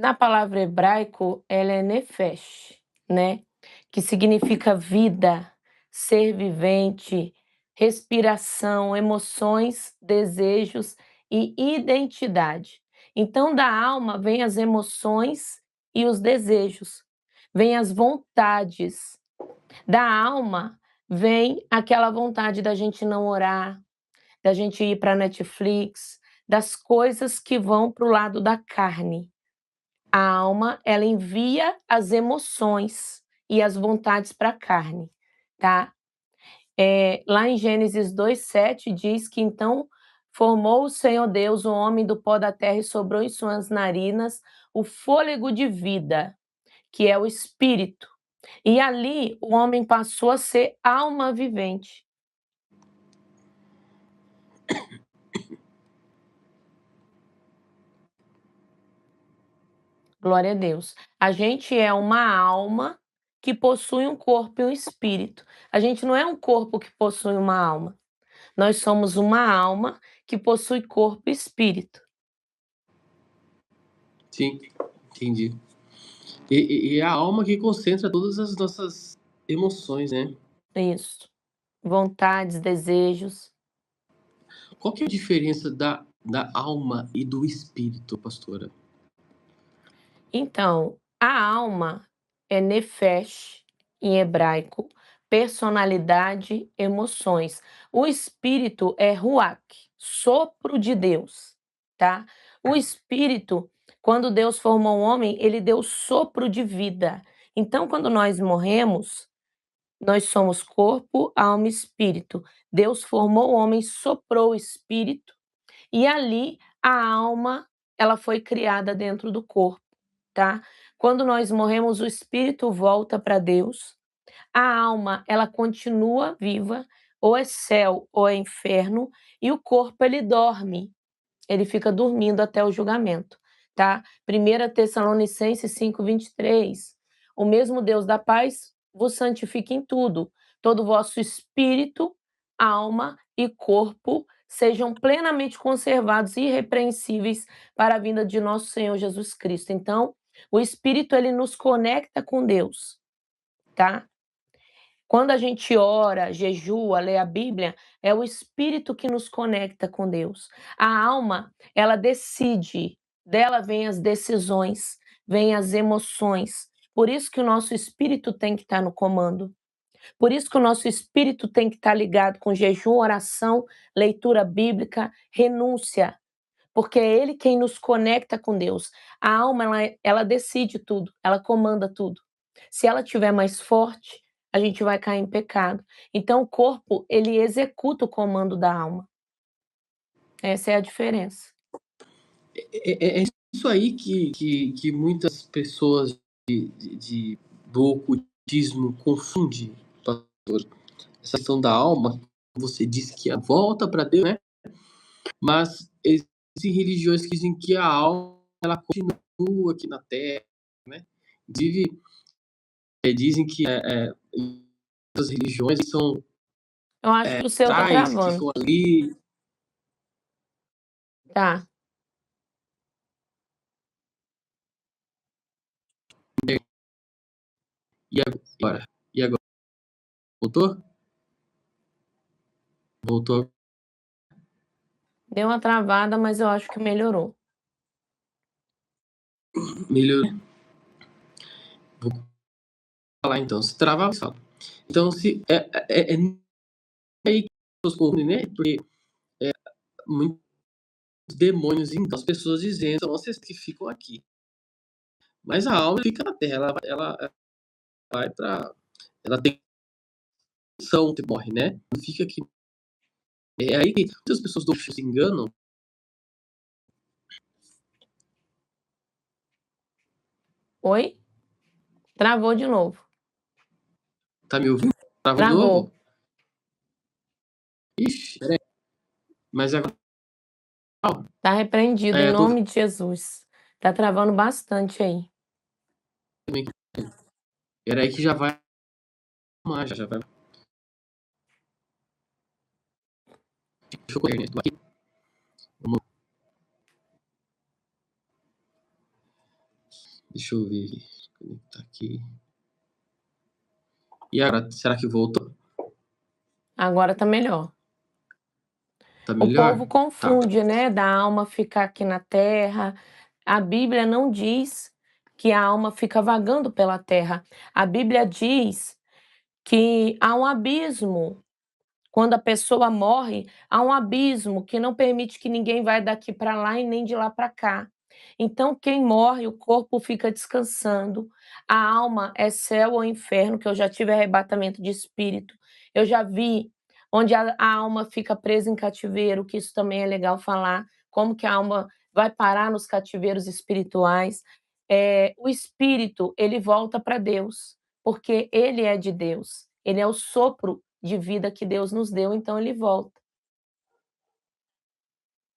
Na palavra hebraico, ela é nefesh, né, que significa vida, ser vivente, respiração, emoções, desejos e identidade. Então, da alma vem as emoções e os desejos, vem as vontades. Da alma vem aquela vontade da gente não orar, da gente ir para Netflix, das coisas que vão para o lado da carne. A alma, ela envia as emoções e as vontades para a carne, tá? Lá em Gênesis 2:7 diz que então formou o Senhor Deus o homem do pó da terra e soprou em suas narinas o fôlego de vida, que é o espírito. E ali o homem passou a ser alma vivente. Glória a Deus. A gente é uma alma que possui um corpo e um espírito. A gente não é um corpo que possui uma alma. Nós somos uma alma que possui corpo e espírito. Sim, entendi. E a alma que concentra todas as nossas emoções, né? Isso. Vontades, desejos. Qual que é a diferença da alma e do espírito, pastora? Então, a alma é nefesh, em hebraico, personalidade, emoções. O espírito é ruach, sopro de Deus, tá? O espírito, quando Deus formou o homem, ele deu sopro de vida. Então, quando nós morremos, nós somos corpo, alma e espírito. Deus formou o homem, soprou o espírito, e ali a alma, ela foi criada dentro do corpo, tá? Quando nós morremos, o espírito volta para Deus, a alma, ela continua viva, ou é céu ou é inferno, e o corpo, ele dorme, ele fica dormindo até o julgamento, tá? 1 Tessalonicenses 5:23, o mesmo Deus da paz vos santifique em tudo, todo o vosso espírito, alma e corpo sejam plenamente conservados e irrepreensíveis para a vinda de nosso Senhor Jesus Cristo. Então, o espírito, ele nos conecta com Deus, tá? Quando a gente ora, jejua, lê a Bíblia, é o espírito que nos conecta com Deus. A alma, ela decide, dela vêm as decisões, vêm as emoções. Por isso que o nosso espírito tem que estar no comando. Por isso que o nosso espírito tem que estar ligado com jejum, oração, leitura bíblica, renúncia, porque é ele quem nos conecta com Deus. A alma, ela decide tudo, ela comanda tudo. Se ela estiver mais forte, a gente vai cair em pecado. Então o corpo, ele executa o comando da alma. Essa é a diferença. É isso aí que muitas pessoas do ocultismo confundem, pastor. Essa questão da alma, você disse que volta para Deus, né? Mas existem religiões que dizem que a alma ela continua aqui na Terra, né? Inclusive, dizem que as religiões são Eu acho que o seu tá tais, que travando. estão ali. Tá. E agora? E agora? Voltou? Voltou. Deu uma travada, mas eu acho que melhorou. Melhorou. Vou falar então. Se travar, fala. Então, se é aí que as pessoas confundem, né? Porque muitos demônios enganam as pessoas dizendo são vocês que ficam aqui. Mas a alma fica na Terra. Ela vai para. Ela tem ação, morre, né? Não fica aqui. É aí que muitas pessoas do se enganam. Oi? Travou de novo. Tá me ouvindo? Travou de Travou. novo? Ixi, peraí. Mas agora. Tá repreendido em Eu tô nome de Jesus. Tá travando bastante aí. também. Peraí que já vai. Já vai. Deixa eu correr, né? Tô aqui. Vamos. Deixa eu ver. Conectar aqui. E agora, será que voltou? Agora tá melhor. Tá O melhor? povo Tá. confunde, né, da alma ficar aqui na terra. A Bíblia não diz que a alma fica vagando pela terra. A Bíblia diz que há um abismo. Quando a pessoa morre, há um abismo que não permite que ninguém vá daqui para lá e nem de lá para cá. Então, quem morre, o corpo fica descansando. A alma é céu ou inferno, que eu já tive arrebatamento de espírito. Eu já vi onde a alma fica presa em cativeiro, que isso também é legal falar, como que a alma vai parar nos cativeiros espirituais. O espírito, ele volta para Deus, porque ele é de Deus. Ele é o sopro de vida que Deus nos deu, então ele volta.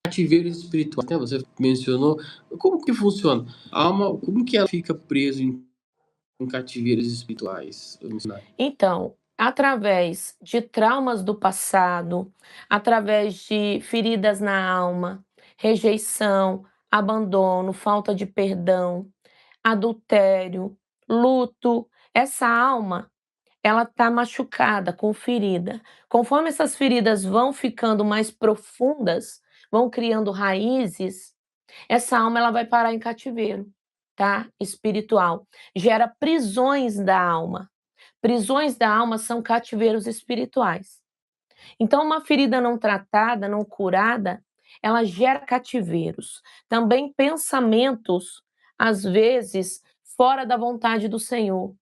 Cativeiro espiritual, né? Você mencionou. Como que funciona? A alma, como que ela fica presa em cativeiros espirituais? Vamos ensinar. Então, através de traumas do passado, através de feridas na alma, rejeição, abandono, falta de perdão, adultério, luto, essa alma, ela está machucada, com ferida. Conforme essas feridas vão ficando mais profundas, vão criando raízes, essa alma ela vai parar em cativeiro, tá? Espiritual. Gera prisões da alma. Prisões da alma são cativeiros espirituais. Então, uma ferida não tratada, não curada, ela gera cativeiros. Também pensamentos, às vezes, fora da vontade do Senhor.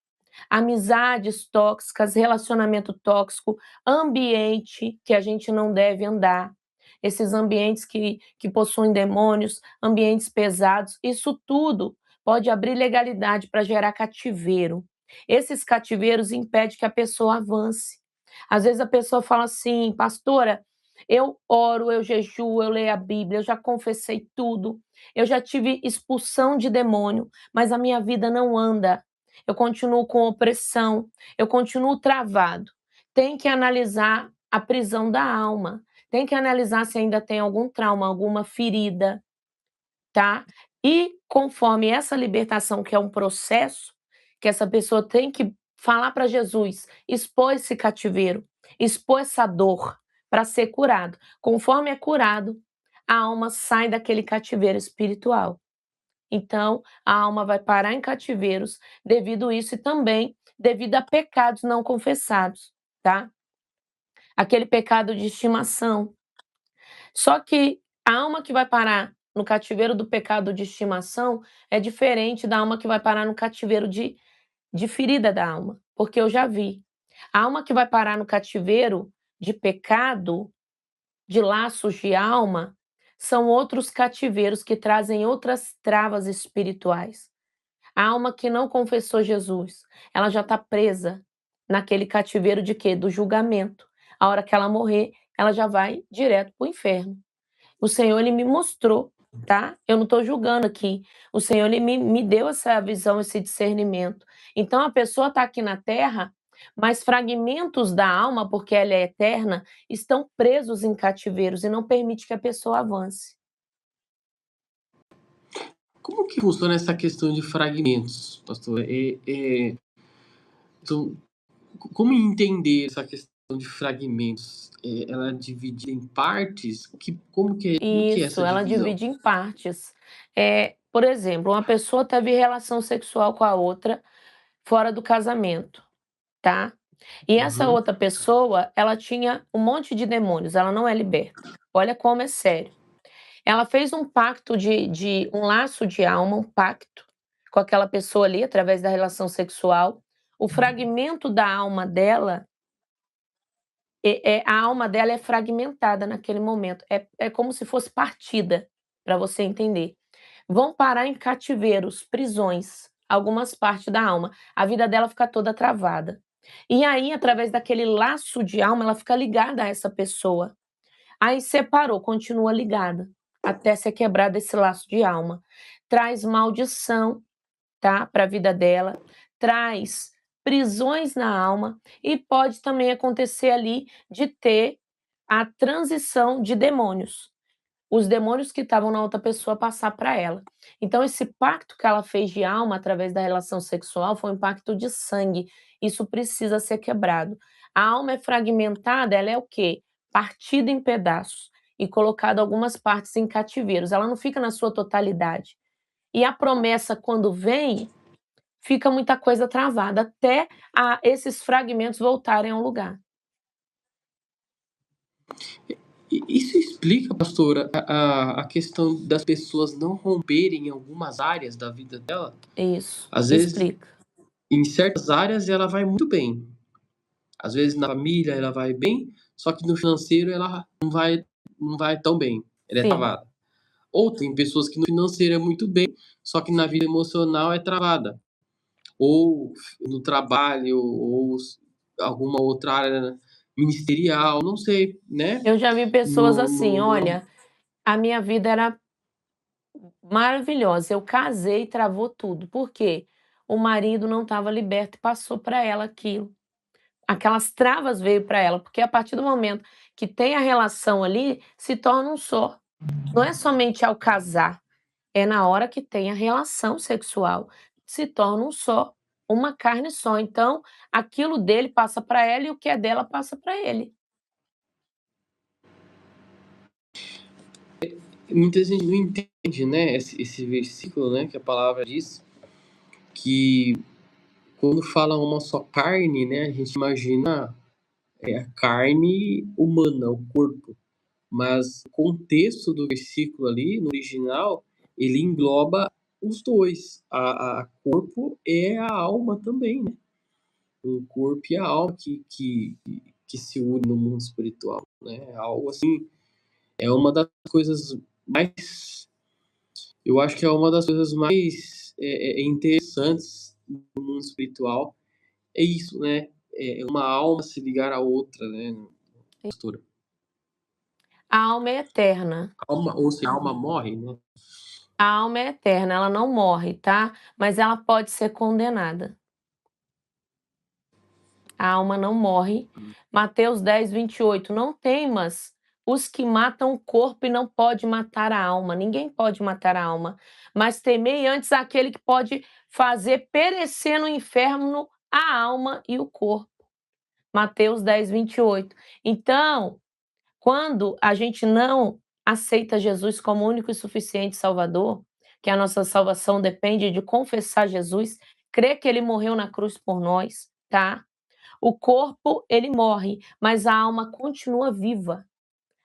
Amizades tóxicas, relacionamento tóxico, ambiente que a gente não deve andar. Esses ambientes que possuem demônios, ambientes pesados, isso tudo pode abrir legalidade para gerar cativeiro. Esses cativeiros impedem que a pessoa avance. Às vezes a pessoa fala assim, pastora, eu oro, eu jejuo, eu leio a Bíblia, eu já confessei tudo, eu já tive expulsão de demônio, mas a minha vida não anda. Eu continuo com opressão, eu continuo travado. Tem que analisar a prisão da alma, tem que analisar se ainda tem algum trauma, alguma ferida, tá? E conforme essa libertação, que é um processo, que essa pessoa tem que falar para Jesus, expor esse cativeiro, expor essa dor para ser curado. Conforme é curado, a alma sai daquele cativeiro espiritual. Então, a alma vai parar em cativeiros devido a isso e também devido a pecados não confessados, tá? Aquele pecado de estimação. Só que a alma que vai parar no cativeiro do pecado de estimação é diferente da alma que vai parar no cativeiro de ferida da alma, porque eu já vi. A alma que vai parar no cativeiro de pecado, de laços de alma, são outros cativeiros que trazem outras travas espirituais. A alma que não confessou Jesus, ela já está presa naquele cativeiro de quê? Do julgamento. A hora que ela morrer, ela já vai direto para o inferno. O Senhor, ele me mostrou, tá? Eu não estou julgando aqui. O Senhor, ele me deu essa visão, esse discernimento. Então, a pessoa está aqui na terra, mas fragmentos da alma, porque ela é eterna, estão presos em cativeiros e não permite que a pessoa avance. Como que funciona essa questão de fragmentos, pastor? Então, como entender essa questão de fragmentos? Ela é dividida em partes? Como que é Isso, essa ela divisão? divide em partes. Por exemplo, uma pessoa teve relação sexual com a outra fora do casamento, tá? E essa Uhum. outra pessoa, ela tinha um monte de demônios, ela não é liberta. Olha como é sério. Ela fez um pacto de um laço de alma, um pacto com aquela pessoa ali, através da relação sexual. O fragmento da alma dela, a alma dela é fragmentada naquele momento. É como se fosse partida, para você entender. Vão parar em cativeiros, prisões, algumas partes da alma. A vida dela fica toda travada. E aí, através daquele laço de alma, ela fica ligada a essa pessoa. Aí separou, continua ligada, até ser quebrado esse laço de alma. Traz maldição, tá, para a vida dela, traz prisões na alma e pode também acontecer ali de ter a transição de demônios. os demônios que estavam na outra pessoa passar para ela. Então esse pacto que ela fez de alma através da relação sexual foi um pacto de sangue. Isso precisa ser quebrado. A alma é fragmentada, ela é o quê? Partida em pedaços e colocada algumas partes em cativeiros. Ela não fica na sua totalidade. E a promessa, quando vem, fica muita coisa travada até esses fragmentos voltarem ao lugar. Isso explica, pastora, a questão das pessoas não romperem em algumas áreas da vida dela? Isso, Às vezes, explica. em certas áreas, ela vai muito bem. Às vezes, na família, ela vai bem, só que no financeiro, ela não vai tão bem. Ela é Sim. travada. Ou tem pessoas que no financeiro é muito bem, só que na vida emocional é travada. Ou no trabalho, ou alguma outra área ministerial, não sei, né? Eu já vi pessoas No, assim: no, no... "Olha, a minha vida era maravilhosa, eu casei e travou tudo". Por quê? O marido não estava liberto e passou para ela aquilo. Aquelas travas veio para ela, porque a partir do momento que tem a relação ali, se torna um só. Não é somente ao casar, é na hora que tem a relação sexual, se torna um só, uma carne só. Então, aquilo dele passa para ela e o que é dela passa para ele. Muita gente não entende, né, esse versículo, né, que a palavra diz que quando fala uma só carne, né, a gente imagina a carne humana, o corpo. Mas o contexto do versículo ali, no original, ele engloba os dois. A corpo é a alma também, né? O corpo e a alma que se unem no mundo espiritual, né? Algo assim, é uma das coisas mais, eu acho que é uma das coisas mais interessantes no mundo espiritual, é isso, né? É uma alma se ligar à outra, né? Pastora? A alma é eterna. Alma, ou se a alma morre, né? A alma é eterna, ela não morre, tá? Mas ela pode ser condenada. A alma não morre. Mateus 10:28. Não temas os que matam o corpo e não pode matar a alma. Ninguém pode matar a alma. Mas temei antes aquele que pode fazer perecer no inferno a alma e o corpo. Mateus 10:28. Então, quando a gente não aceita Jesus como único e suficiente Salvador, que a nossa salvação depende de confessar Jesus, crer que ele morreu na cruz por nós, tá? O corpo, ele morre, mas a alma continua viva.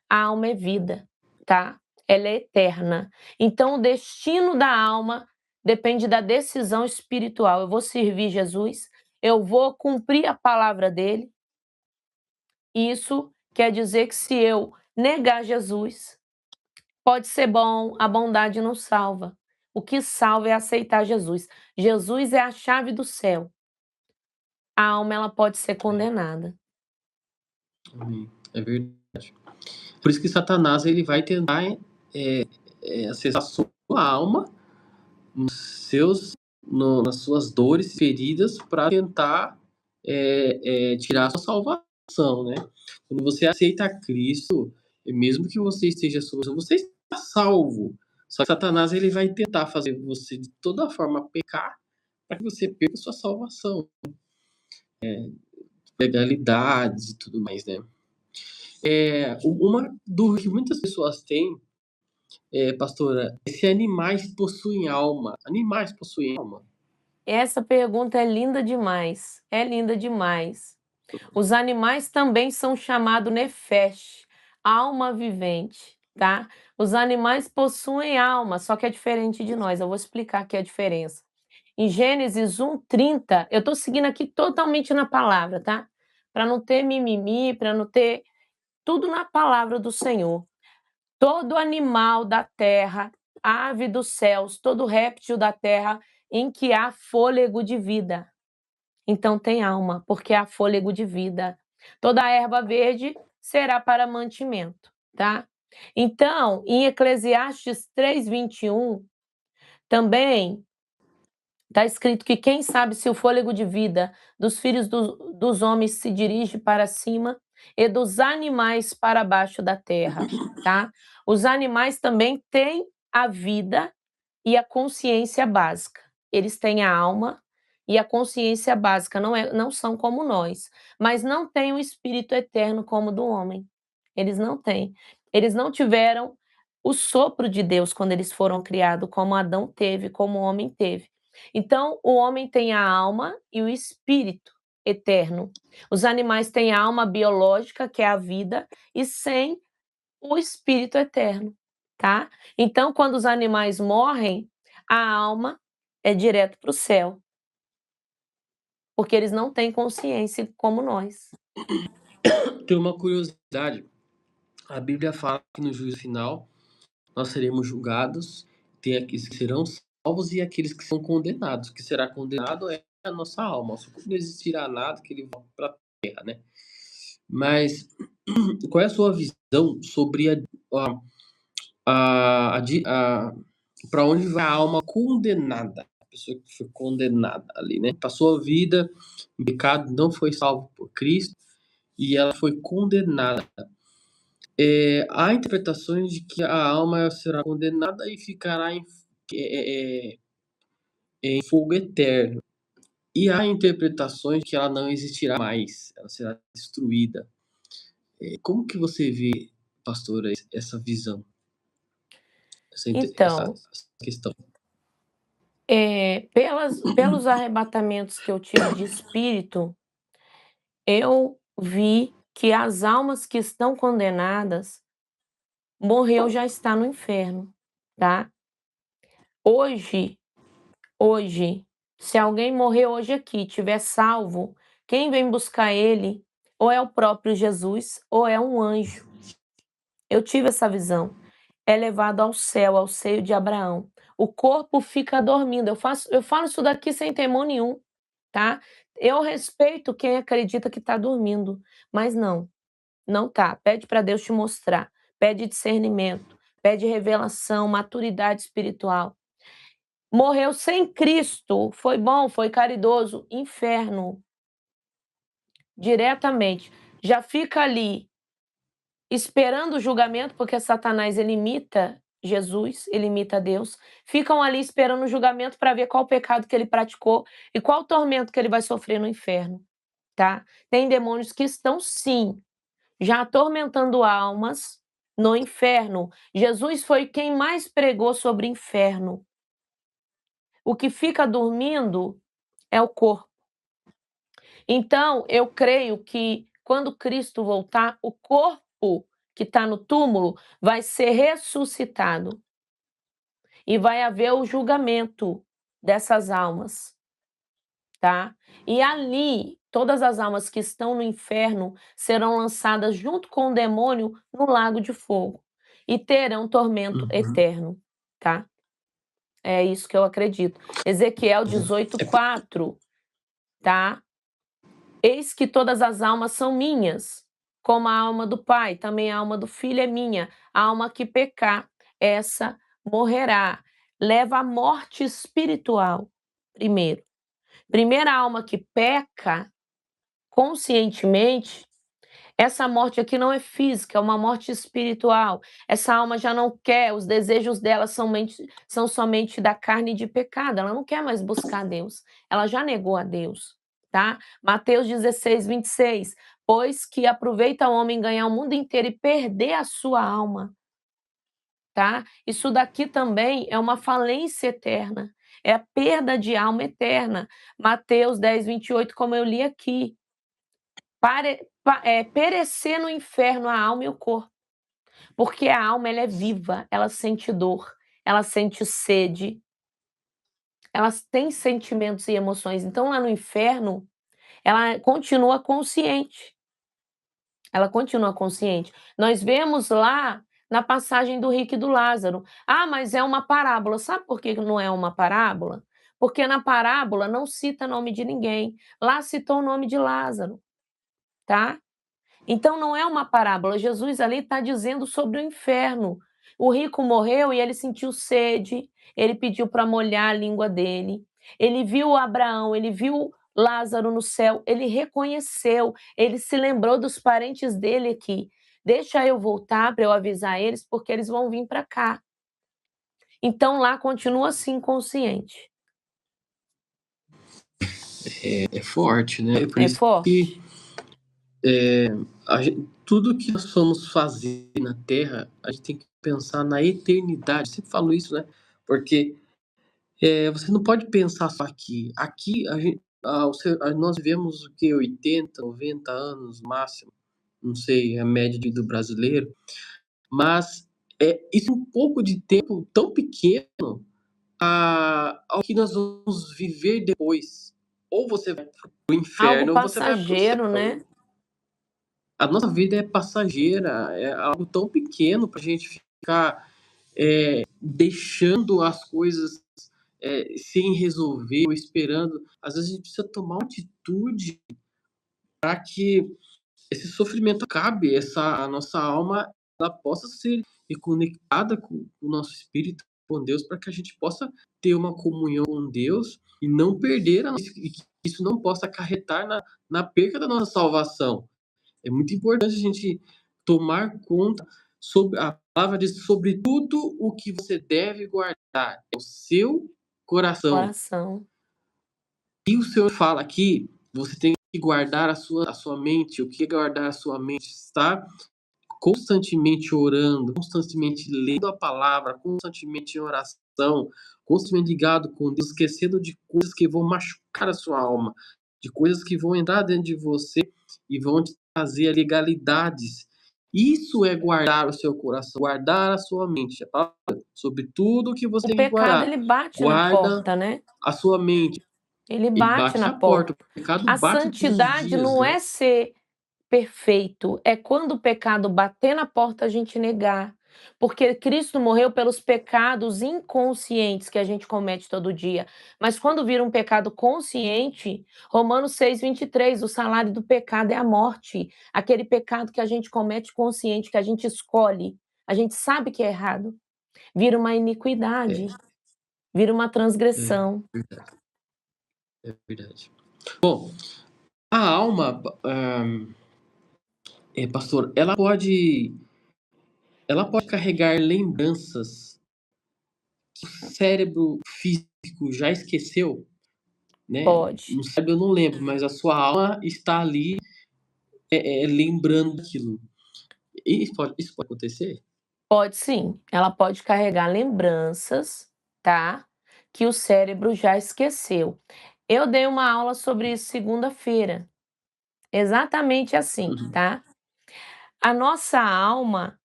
A alma é vida, tá? Ela é eterna. Então, o destino da alma depende da decisão espiritual. Eu vou servir Jesus, eu vou cumprir a palavra dele. Isso quer dizer que se eu negar Jesus, pode ser bom, a bondade não salva. O que salva é aceitar Jesus. Jesus é a chave do céu. A alma ela pode ser condenada. Amém. É verdade. Por isso que Satanás ele vai tentar acessar a sua alma, nos seus, nas suas dores, feridas, para tentar tirar a sua salvação, né? Quando você aceita Cristo, mesmo que você esteja sob, você está salvo. Só que Satanás ele vai tentar fazer você de toda forma pecar para que você perca a sua salvação, legalidades e tudo mais, né? Uma dúvida que muitas pessoas têm, pastora, é se animais possuem alma. Animais possuem alma? Essa pergunta é linda demais. É linda demais. Os animais também são chamados nefesh, alma vivente, tá? Os animais possuem alma, só que é diferente de nós. Eu vou explicar aqui a diferença. Em Gênesis 1:30, eu estou seguindo aqui totalmente na palavra, tá? Para não ter mimimi, para não ter tudo na palavra do Senhor. Todo animal da terra, ave dos céus, todo réptil da terra em que há fôlego de vida. Então tem alma, porque há fôlego de vida. Toda erva verde será para mantimento, tá? Então, em Eclesiastes 3:21, também está escrito que quem sabe se o fôlego de vida dos filhos dos homens se dirige para cima, e dos animais para baixo da terra, tá? Os animais também têm a vida e a consciência básica. Eles têm a alma e a consciência básica, não são como nós, mas não têm o espírito eterno como o do homem. Eles não têm. Eles não tiveram o sopro de Deus quando eles foram criados, como Adão teve, como o homem teve. Então, o homem tem a alma e o espírito eterno. Os animais têm a alma biológica, que é a vida, e sem o espírito eterno, tá? Então, quando os animais morrem, a alma é direto para o céu, porque eles não têm consciência como nós. Tem uma curiosidade. A Bíblia fala que no juízo final nós seremos julgados, tem aqueles que serão salvos e aqueles que são condenados. O que será condenado é a nossa alma. Não existirá nada que ele vá para a terra, né? Mas qual é a sua visão sobre para onde vai a alma condenada? A pessoa que foi condenada ali, né? Passou a vida em pecado, não foi salvo por Cristo e ela foi condenada. Há interpretações de que a alma será condenada e ficará em fogo eterno. E há interpretações que ela não existirá mais, ela será destruída. Como que você vê, pastora, essa visão, essa Então, questão? pelos arrebatamentos que eu tive de espírito, eu vi que as almas que estão condenadas, morreu já está no inferno, tá? Hoje, se alguém morrer hoje aqui, tiver salvo, quem vem buscar ele ou é o próprio Jesus ou é um anjo. Eu tive essa visão. É levado ao céu, ao seio de Abraão. O corpo fica dormindo. Eu falo isso daqui sem temor nenhum, tá? Eu respeito quem acredita que está dormindo, mas não tá. Pede para Deus te mostrar. Pede discernimento, pede revelação, maturidade espiritual. Morreu sem Cristo, foi bom, foi caridoso, inferno. Diretamente. Já fica ali esperando o julgamento, porque Satanás ele imita Jesus, ele imita Deus. Ficam ali esperando o julgamento para ver qual pecado que ele praticou e qual tormento que ele vai sofrer no inferno, tá? Tem demônios que estão sim já atormentando almas no inferno. Jesus foi quem mais pregou sobre inferno. O que fica dormindo é o corpo. Então, eu creio que quando Cristo voltar, o corpo que está no túmulo vai ser ressuscitado e vai haver o julgamento dessas almas, tá? E ali, todas as almas que estão no inferno serão lançadas junto com o demônio no lago de fogo e terão tormento Uhum. eterno, tá? É isso que eu acredito. Ezequiel 18:4, tá? Eis que todas as almas são minhas, como a alma do Pai, também a alma do Filho é minha. A alma que pecar, essa morrerá. Leva a morte espiritual primeiro. Primeira alma que peca conscientemente, essa morte aqui não é física, é uma morte espiritual. Essa alma já não quer, os desejos dela são somente da carne e de pecado. Ela não quer mais buscar Deus. Ela já negou a Deus, tá? Mateus 16:26. Pois que aproveita o homem ganhar o mundo inteiro e perder a sua alma, tá? Isso daqui também é uma falência eterna. É a perda de alma eterna. Mateus 10:28, como eu li aqui. Perecer no inferno a alma e o corpo, porque a alma ela é viva, ela sente dor, ela sente sede, elas têm sentimentos e emoções. Então lá no inferno, ela continua consciente. Ela continua consciente. Nós vemos lá na passagem do rico e do Lázaro. Ah, mas é uma parábola. Sabe por que não é uma parábola? Porque na parábola não cita nome de ninguém. Lá citou o nome de Lázaro, tá? Então não é uma parábola, Jesus ali está dizendo sobre o inferno. O rico morreu e ele sentiu sede, ele pediu para molhar a língua dele. Ele viu Abraão, ele viu Lázaro no céu, ele reconheceu, ele se lembrou dos parentes dele aqui. Deixa eu voltar para eu avisar eles, porque eles vão vir para cá. Então lá continua assim consciente. É forte, né? É por É isso que forte? tudo que nós vamos fazer na Terra, a gente tem que pensar na eternidade. Eu sempre falo isso, né? Porque você não pode pensar só aqui. Aqui nós vivemos o que? 80, 90 anos máximo. Não sei a média do brasileiro. Mas isso é um pouco de tempo tão pequeno ao que nós vamos viver depois. Ou você vai para o Algo inferno ou você vai para o céu. passageiro, né? A nossa vida é passageira, é algo tão pequeno para a gente ficar deixando as coisas sem resolver ou esperando. Às vezes a gente precisa tomar uma atitude para que esse sofrimento acabe, a nossa alma ela possa ser reconectada com o nosso espírito, com Deus, para que a gente possa ter uma comunhão com Deus e não perder e que isso não possa acarretar na perca da nossa salvação. É muito importante a gente tomar conta sobre a palavra diz sobre tudo o que você deve guardar é o seu coração. Coração. E o Senhor fala aqui, você tem que guardar a sua mente. O que é guardar a sua mente? Está constantemente orando, constantemente lendo a palavra, constantemente em oração, constantemente ligado com Deus, esquecendo de coisas que vão machucar a sua alma, de coisas que vão entrar dentro de você e vão te trazer legalidades. Isso é guardar o seu coração, guardar a sua mente. A palavra sobre tudo que você O tem que pecado, guardar. ele bate na Guarda porta, né? a sua mente. Ele Ele bate bate na na porta. porta. O pecado A bate todos os santidade dias, não né? é ser perfeito, é quando o pecado bater na porta a gente negar. Porque Cristo morreu pelos pecados inconscientes que a gente comete todo dia. Mas quando vira um pecado consciente, Romanos 6:23, o salário do pecado é a morte. Aquele pecado que a gente comete consciente, que a gente escolhe, a gente sabe que é errado. Vira uma iniquidade, É, vira uma é transgressão. verdade. É verdade. Bom, a alma, pastor, ela pode carregar lembranças que o cérebro físico já esqueceu, né? Pode. No cérebro eu não lembro, mas a sua alma está ali lembrando daquilo. E isso pode acontecer? Pode sim, ela pode carregar lembranças, tá? Que o cérebro já esqueceu. Eu dei uma aula sobre isso segunda-feira, exatamente assim, Uhum. tá? A nossa alma,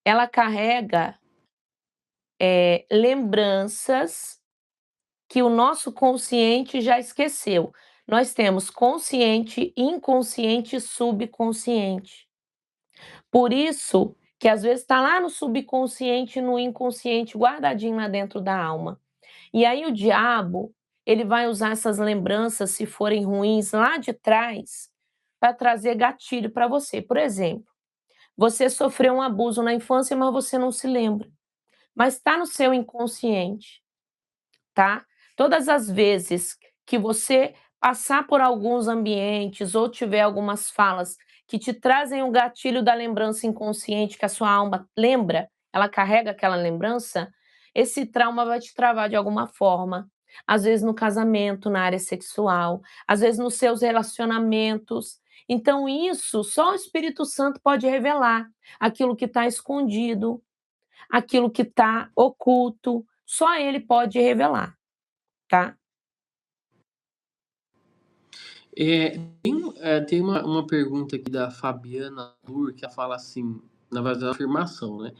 ela carrega lembranças que o nosso consciente já esqueceu. Nós temos consciente, inconsciente e subconsciente. Por isso que às vezes está lá no subconsciente, no inconsciente, guardadinho lá dentro da alma. E aí o diabo, ele vai usar essas lembranças, se forem ruins, lá de trás, para trazer gatilho para você. Por exemplo, você sofreu um abuso na infância, mas você não se lembra. Mas está no seu inconsciente, tá? Todas as vezes que você passar por alguns ambientes ou tiver algumas falas que te trazem o gatilho da lembrança inconsciente que a sua alma lembra, ela carrega aquela lembrança, esse trauma vai te travar de alguma forma. Às vezes no casamento, na área sexual, às vezes nos seus relacionamentos. Então, isso só o Espírito Santo pode revelar. Aquilo que está escondido, aquilo que está oculto, só ele pode revelar, tá? Tem uma pergunta aqui da Fabiana Nur, que ela fala assim, na verdade, é uma afirmação, né?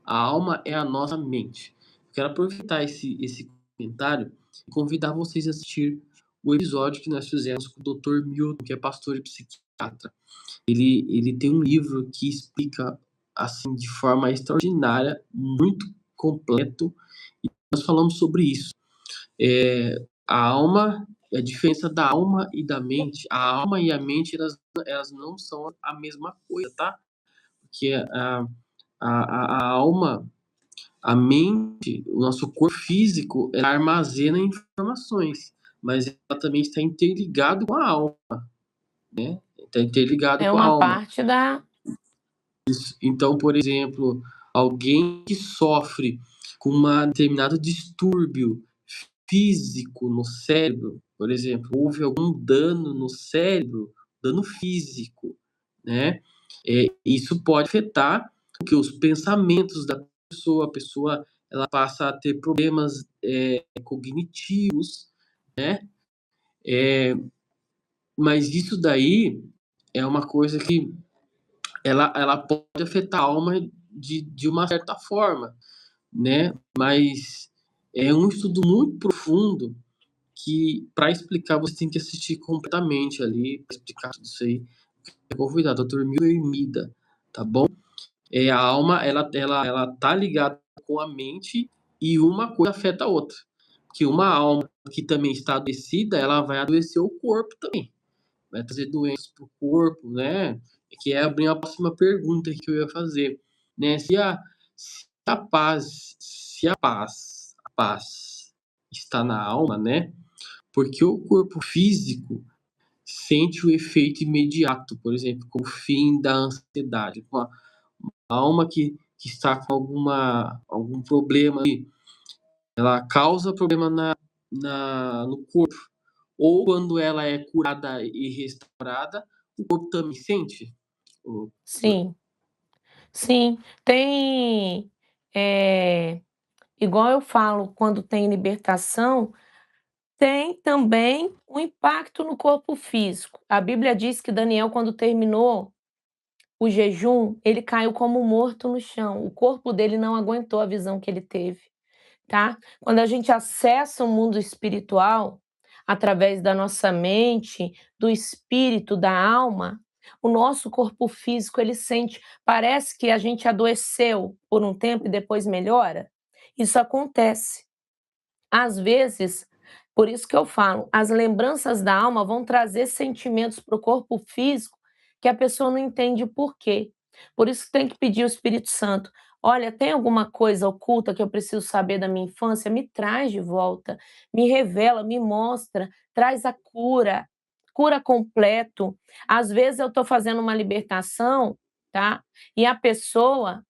A alma é a nossa mente. Quero aproveitar esse comentário e convidar vocês a assistir o episódio que nós fizemos com o Dr. Milton, que é pastor e psiquiatra. Ele tem um livro que explica assim de forma extraordinária, muito completo, e nós falamos sobre isso. A alma, a diferença da alma e da mente, a alma e a mente elas não são a mesma coisa, tá? Porque a alma, a mente, o nosso corpo físico, ela armazena informações, mas ela também está interligado com a alma, né? Está interligado É com a uma alma. parte da Então, por exemplo, alguém que sofre com um determinado distúrbio físico no cérebro, por exemplo, houve algum dano no cérebro, dano físico, né? Isso pode afetar porque os pensamentos da pessoa, a pessoa ela passa a ter problemas cognitivos, né? Mas isso daí é uma coisa que ela pode afetar a alma de uma certa forma, né? Mas é um estudo muito profundo que, para explicar, você tem que assistir completamente ali, para explicar tudo isso aí. Eu vou convidar, Dr. Mil Hermida, tá bom? A alma, ela tá ligada com a mente e uma coisa afeta a outra. Que uma alma que também está adoecida, ela vai adoecer o corpo também. Vai trazer doenças para o corpo, né? Que é a próxima pergunta que eu ia fazer, né? Se a paz está na alma, né? Porque o corpo físico sente o efeito imediato, por exemplo, com o fim da ansiedade. Uma alma que está com algum problema ali, ela causa problema no corpo. Ou quando ela é curada e restaurada, o corpo também sente. sim, sim. Tem, igual eu falo, quando tem libertação, tem também um impacto no corpo físico. A Bíblia diz que Daniel, quando terminou o jejum, ele caiu como morto no chão. O corpo dele não aguentou a visão que ele teve, tá? Quando a gente acessa o mundo espiritual, através da nossa mente, do espírito, da alma, o nosso corpo físico, ele sente, parece que a gente adoeceu por um tempo e depois melhora. Isso acontece. Às vezes, por isso que eu falo, as lembranças da alma vão trazer sentimentos para o corpo físico que a pessoa não entende por quê. Por isso que tem que pedir ao Espírito Santo: olha, tem alguma coisa oculta que eu preciso saber da minha infância? Me traz de volta, me revela, me mostra, traz a cura, cura completo. Às vezes eu estou fazendo uma libertação, tá? E a pessoa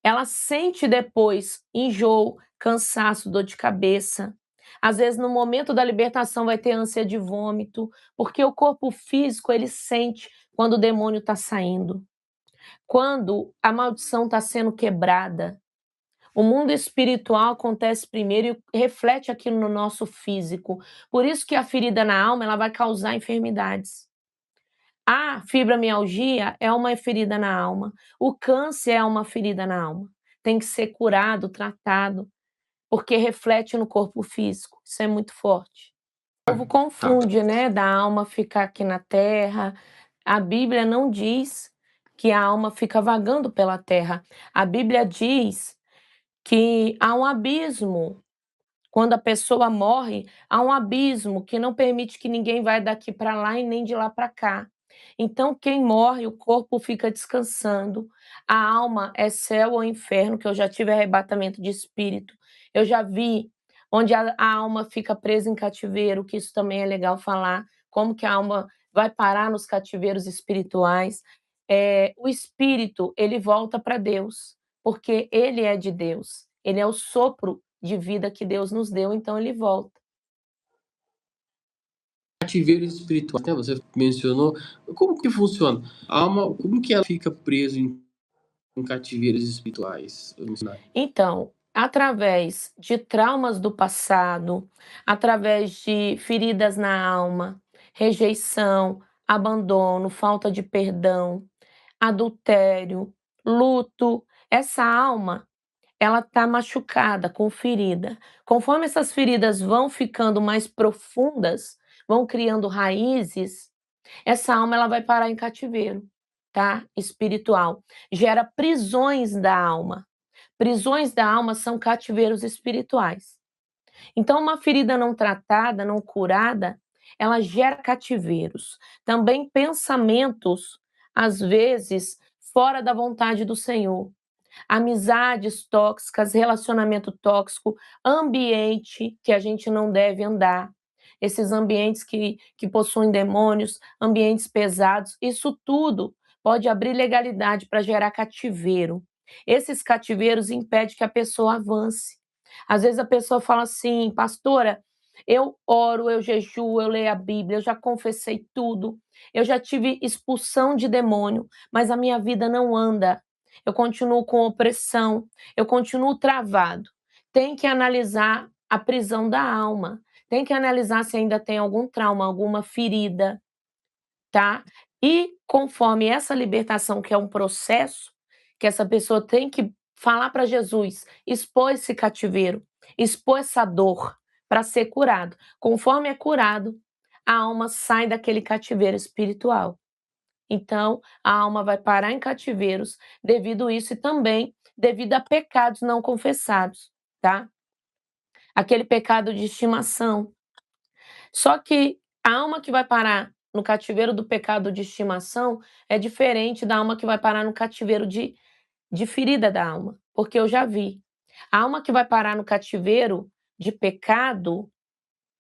ela sente depois enjoo, cansaço, dor de cabeça. Às vezes, no momento da libertação, vai ter ânsia de vômito, porque o corpo físico ele sente quando o demônio está saindo, quando a maldição está sendo quebrada. O mundo espiritual acontece primeiro e reflete aquilo no nosso físico. Por isso que a ferida na alma ela vai causar enfermidades. A fibromialgia é uma ferida na alma, o câncer é uma ferida na alma. Tem que ser curado, tratado, porque reflete no corpo físico. Isso é muito forte. O povo Tá. confunde, né, da alma ficar aqui na terra. A Bíblia não diz que a alma fica vagando pela terra. A Bíblia diz que há um abismo. Quando a pessoa morre, há um abismo que não permite que ninguém vá daqui para lá e nem de lá para cá. Então, quem morre, o corpo fica descansando. A alma é céu ou inferno, que eu já tive arrebatamento de espírito. Eu já vi onde a alma fica presa em cativeiro, que isso também é legal falar, como que a alma vai parar nos cativeiros espirituais. O espírito, ele volta para Deus, porque ele é de Deus. Ele é o sopro de vida que Deus nos deu, então ele volta. Cativeiro espiritual, né? Você mencionou. Como que funciona? A alma, como que ela fica presa em cativeiros espirituais? Então, através de traumas do passado, através de feridas na alma, rejeição, abandono, falta de perdão, adultério, luto, essa alma, ela está machucada, com ferida. Conforme essas feridas vão ficando mais profundas, vão criando raízes, essa alma ela vai parar em cativeiro, tá? Espiritual. Gera prisões da alma. Prisões da alma são cativeiros espirituais. Então, uma ferida não tratada, não curada, ela gera cativeiros. Também pensamentos, às vezes, fora da vontade do Senhor. Amizades tóxicas, relacionamento tóxico, ambiente que a gente não deve andar. esses ambientes que possuem demônios, ambientes pesados, isso tudo pode abrir legalidade para gerar cativeiro. Esses cativeiros impedem que a pessoa avance. Às vezes a pessoa fala assim, pastora, eu oro, eu jejuo, eu leio a Bíblia, eu já confessei tudo, eu já tive expulsão de demônio, mas a minha vida não anda. Eu continuo com opressão, eu continuo travado. Tem que analisar a prisão da alma, tem que analisar se ainda tem algum trauma, alguma ferida, tá? E conforme essa libertação, que é um processo, que essa pessoa tem que falar para Jesus, expor esse cativeiro, expor essa dor para ser curado. Conforme é curado, a alma sai daquele cativeiro espiritual. Então, a alma vai parar em cativeiros devido a isso e também devido a pecados não confessados, tá? Aquele pecado de estimação. Só que a alma que vai parar no cativeiro do pecado de estimação é diferente da alma que vai parar no cativeiro de ferida da alma, porque eu já vi. A alma que vai parar no cativeiro de pecado,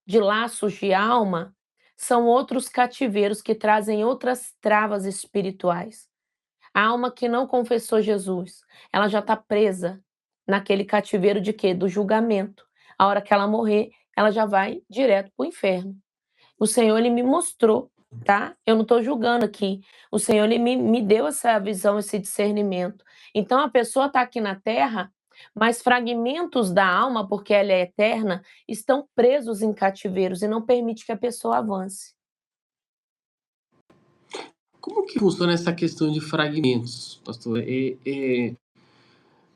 de laços de alma, são outros cativeiros que trazem outras travas espirituais. A alma que não confessou Jesus, ela já está presa naquele cativeiro de quê? Do julgamento. A hora que ela morrer, ela já vai direto para o inferno. O Senhor, ele me mostrou, tá? Eu não estou julgando aqui. O Senhor, ele me deu essa visão, esse discernimento. Então, a pessoa está aqui na terra, mas fragmentos da alma, porque ela é eterna, estão presos em cativeiros e não permite que a pessoa avance. Como que funciona essa questão de fragmentos, pastor?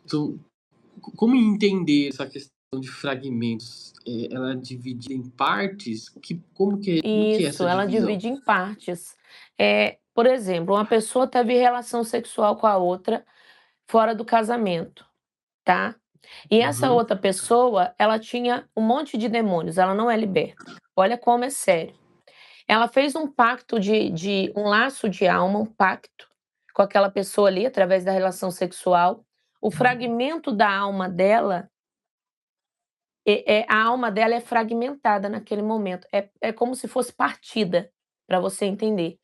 Então, como entender essa questão de fragmentos? Ela é dividida em partes? Como que é Isso, essa ela divisão? divide em partes. Por exemplo, uma pessoa teve relação sexual com a outra fora do casamento, tá? E essa Uhum. outra pessoa, ela tinha um monte de demônios, ela não é liberta. Olha como é sério. Ela fez um pacto de um laço de alma, um pacto com aquela pessoa ali, através da relação sexual. O fragmento da alma dela, a alma dela é fragmentada naquele momento. É como se fosse partida, para você entender.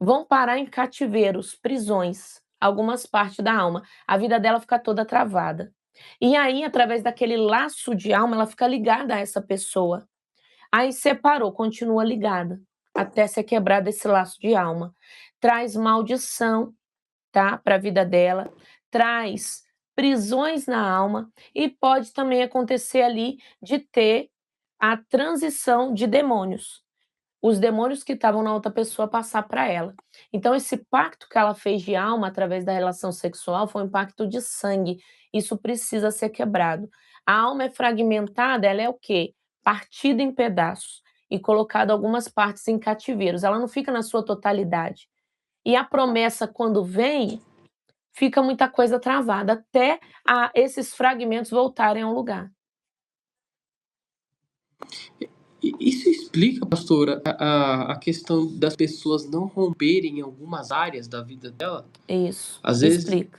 Vão parar em cativeiros, prisões, algumas partes da alma. A vida dela fica toda travada. E aí, através daquele laço de alma, ela fica ligada a essa pessoa. Aí separou, continua ligada, até ser quebrado esse laço de alma. Traz maldição, tá, para a vida dela, traz prisões na alma e pode também acontecer ali de ter a transição de demônios. Os demônios que estavam na outra pessoa passar para ela. Então esse pacto que ela fez de alma através da relação sexual foi um pacto de sangue. Isso precisa ser quebrado. A alma é fragmentada, ela é o quê? Partida em pedaços e colocada algumas partes em cativeiros. Ela não fica na sua totalidade. E a promessa quando vem, fica muita coisa travada até esses fragmentos voltarem ao lugar. Isso explica, pastora, a questão das pessoas não romperem em algumas áreas da vida dela? Isso, Às vezes, explica.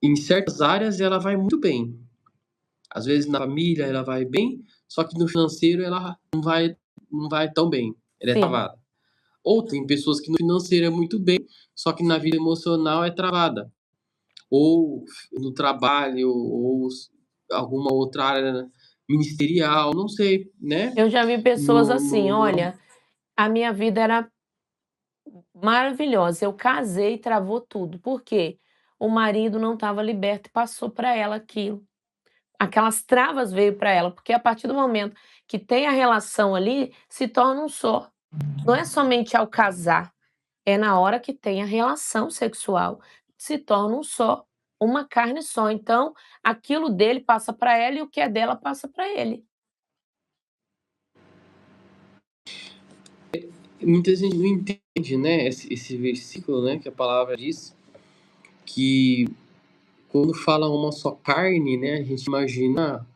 em certas áreas, ela vai muito bem. Às vezes, na família, ela vai bem, só que no financeiro, ela não vai tão bem. Ela é Sim, travada. Ou tem pessoas que no financeiro é muito bem, só que na vida emocional é travada. Ou no trabalho, ou alguma outra área ministerial, não sei, né? eu já vi pessoas No, assim, no, no, olha, a minha vida era maravilhosa. Eu casei e travou tudo. Por quê? O marido não estava liberto e passou para ela aquilo. Aquelas travas veio para ela, porque a partir do momento que tem a relação ali, se torna um só. Não é somente ao casar, é na hora que tem a relação sexual, se torna um só, uma carne só. Então, aquilo dele passa para ela e o que é dela passa para ele. muita gente não entende, né, esse versículo, né, que a palavra diz que quando fala uma só carne, né, a gente imagina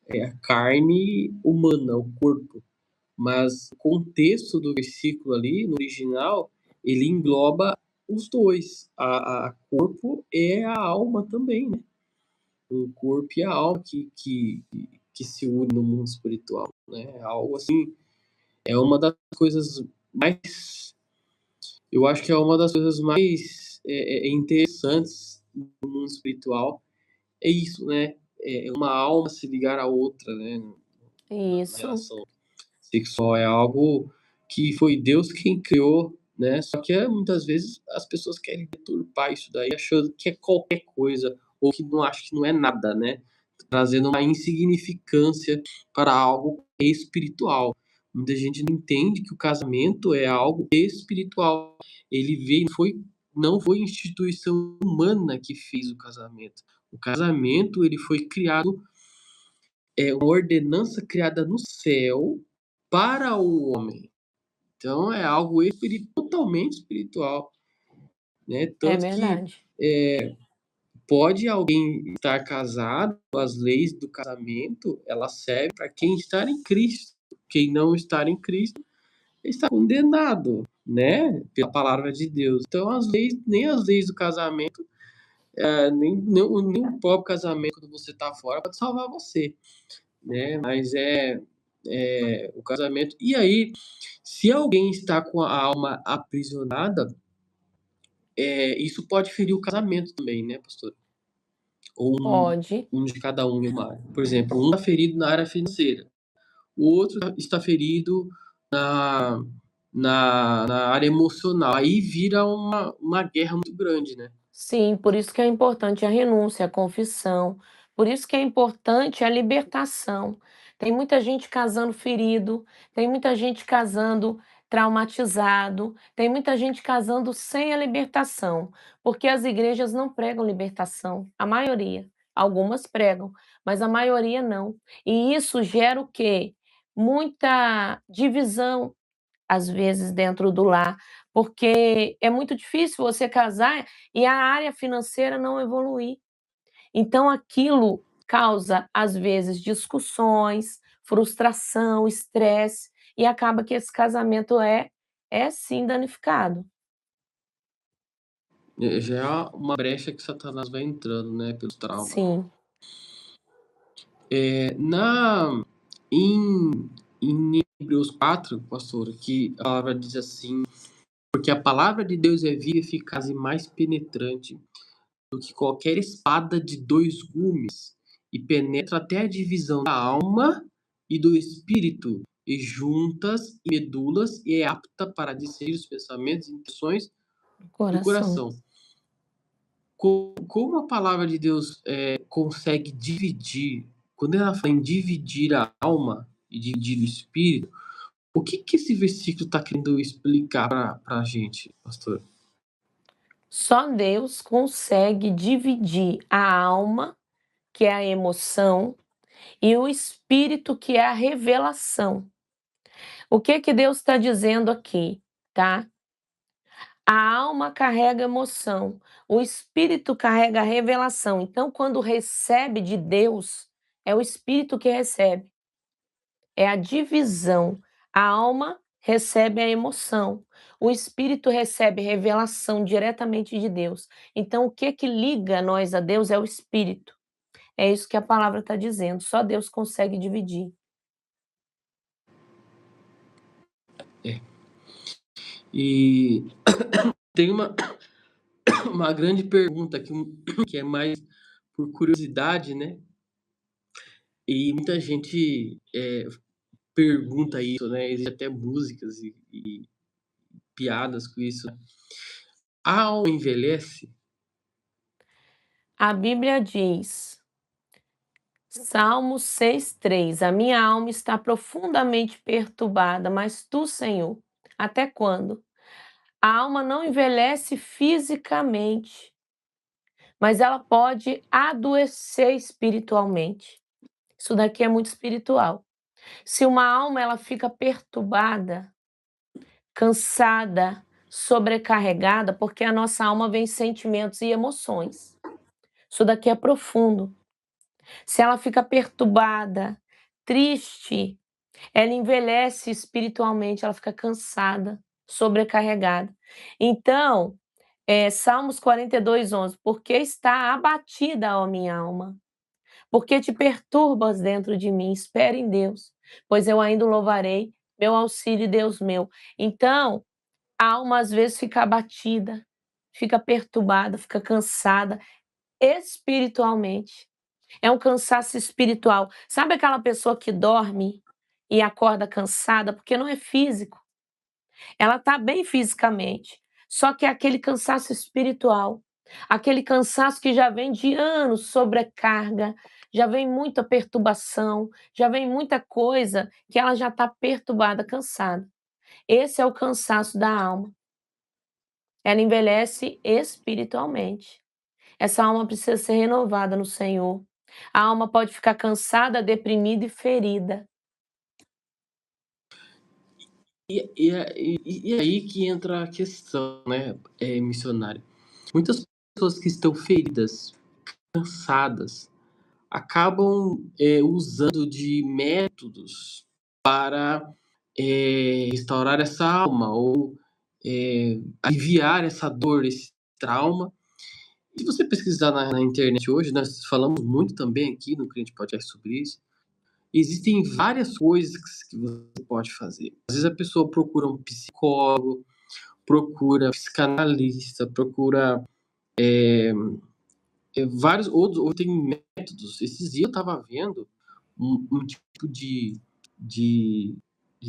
a carne humana, o corpo. Mas o contexto do versículo ali, no original, ele engloba os dois. A corpo é a alma também, né? O corpo e a alma que se unem no mundo espiritual, né? É algo assim é uma das coisas mais, eu acho que é uma das coisas mais interessantes do mundo espiritual, é isso, né? É uma alma se ligar à outra, né? Na Isso, relação sexual é algo que foi Deus quem criou, né? Só que muitas vezes as pessoas querem deturpar isso daí, achando que é qualquer coisa, ou que não acho que não é nada, né? Trazendo uma insignificância para algo espiritual. Muita gente não entende que o casamento é algo espiritual. Ele veio, não foi instituição humana que fez o casamento. O casamento ele foi criado, é uma ordenança criada no céu para o homem. Então é algo totalmente espiritual, né? é Tanto que verdade. pode alguém estar casado, as leis do casamento, ela serve para quem está em Cristo. Quem não está em Cristo está condenado, né? Pela palavra de Deus. Então as leis, nem as leis do casamento, nem o próprio casamento quando você está fora pode salvar você, né? Mas o casamento. E aí, se alguém está com a alma aprisionada, isso pode ferir o casamento também, né, pastor? Ou Pode. um de cada um em uma área. Por exemplo, um está ferido na área financeira, o outro está ferido na, na área emocional. Aí vira uma guerra muito grande, né? Sim, por isso que é importante a renúncia, a confissão, por isso que é importante a libertação. Tem muita gente casando ferido, tem muita gente casando traumatizado, tem muita gente casando sem a libertação, porque as igrejas não pregam libertação, a maioria. Algumas pregam, mas a maioria não. E isso gera o quê? Muita divisão às vezes, dentro do lar, porque é muito difícil você casar e a área financeira não evoluir. Então aquilo causa, às vezes, discussões, frustração, estresse, e acaba que esse casamento é sim danificado. Já é uma brecha que Satanás vai entrando, né, pelos traumas. Sim, É, na, em Hebreus 4, pastor, que a palavra diz assim: porque a palavra de Deus é viva, eficaz e mais penetrante do que qualquer espada de dois gumes, e penetra até a divisão da alma e do espírito, e juntas e medulas, e é apta para discernir os pensamentos e intenções do coração. coração. Como a palavra de Deus consegue dividir, quando ela fala em dividir a alma e dividir o espírito, o que esse versículo está querendo explicar para a gente, pastor? Só Deus consegue dividir a alma, que é a emoção, e o espírito, que é a revelação. O que que Deus está dizendo aqui, tá? A alma carrega emoção, o espírito carrega a revelação. Então, quando recebe de Deus, é o espírito que recebe. É a divisão. A alma recebe a emoção, o espírito recebe revelação diretamente de Deus. Então, o que que liga nós a Deus é o espírito. É isso que a palavra está dizendo. Só Deus consegue dividir. É. E tem uma grande pergunta que é mais por curiosidade, né? E muita gente pergunta isso, né? Existem até músicas e piadas com isso. A alma envelhece? A Bíblia diz, Salmo 6,3: A minha alma está profundamente perturbada, mas tu, Senhor, até quando? A alma não envelhece fisicamente, mas ela pode adoecer espiritualmente. Isso daqui é muito espiritual. Se uma alma ela fica perturbada, cansada, sobrecarregada, porque a nossa alma vem sentimentos e emoções. Isso daqui é profundo. Se ela fica perturbada, triste, ela envelhece espiritualmente, ela fica cansada, sobrecarregada. Então, Salmos 42:11: porque está abatida, ó minha alma, porque te perturbas dentro de mim, espere em Deus, pois eu ainda o louvarei, meu auxílio e Deus meu. Então, a alma às vezes fica abatida, fica perturbada, fica cansada espiritualmente. É um cansaço espiritual. Sabe aquela pessoa que dorme e acorda cansada? Porque não é físico. Ela está bem fisicamente, só que é aquele cansaço espiritual, aquele cansaço que já vem de anos, sobrecarga, já vem muita perturbação, já vem muita coisa que ela já está perturbada, cansada. Esse é o cansaço da alma. Ela envelhece espiritualmente. Essa alma precisa ser renovada no Senhor. A alma pode ficar cansada, deprimida e ferida. E aí que entra a questão, né, missionário. Muitas pessoas que estão feridas, cansadas, acabam usando de métodos para restaurar essa alma ou aliviar essa dor, esse trauma. Se você pesquisar na internet hoje, nós falamos muito também aqui no Crente Podcast sobre isso. Existem várias coisas que você pode fazer. Às vezes a pessoa procura um psicólogo, procura psicanalista, procura vários outros, ou tem métodos. Esses dias eu estava vendo um tipo de, de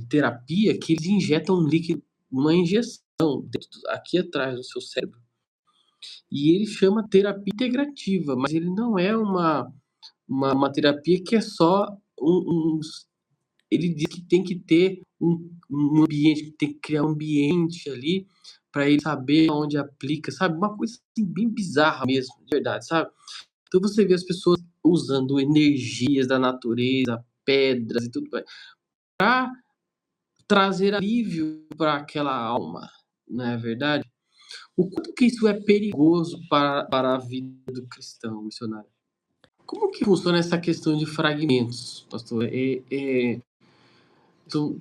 terapia que eles injetam um líquido, uma injeção aqui atrás do seu cérebro. E ele chama terapia integrativa, mas ele não é uma terapia que é só ele diz que tem que ter um ambiente, que tem que criar um ambiente ali para ele saber onde aplica, sabe? Uma coisa assim, bem bizarra mesmo, de verdade, sabe? Então você vê as pessoas usando energias da natureza, pedras e tudo mais, para trazer alívio para aquela alma, não é verdade? O quanto que isso é perigoso para a vida do cristão missionário? Como que funciona essa questão de fragmentos, pastor? Então,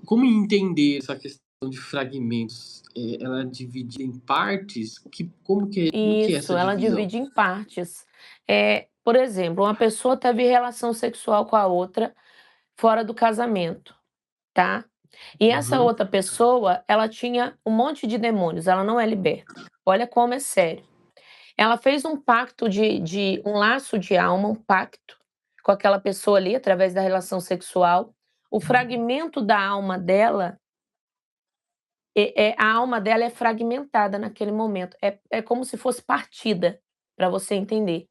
como entender essa questão de fragmentos? Ela é dividida em partes? Como que é Isso, essa ela divisão? divide em partes. Por exemplo, uma pessoa teve relação sexual com a outra fora do casamento, tá? E essa Uhum. outra pessoa, ela tinha um monte de demônios, ela não é liberta. Olha como é sério. Ela fez um pacto de um laço de alma, um pacto com aquela pessoa ali, através da relação sexual. O fragmento da alma dela, a alma dela é fragmentada naquele momento. É como se fosse partida, para você entender.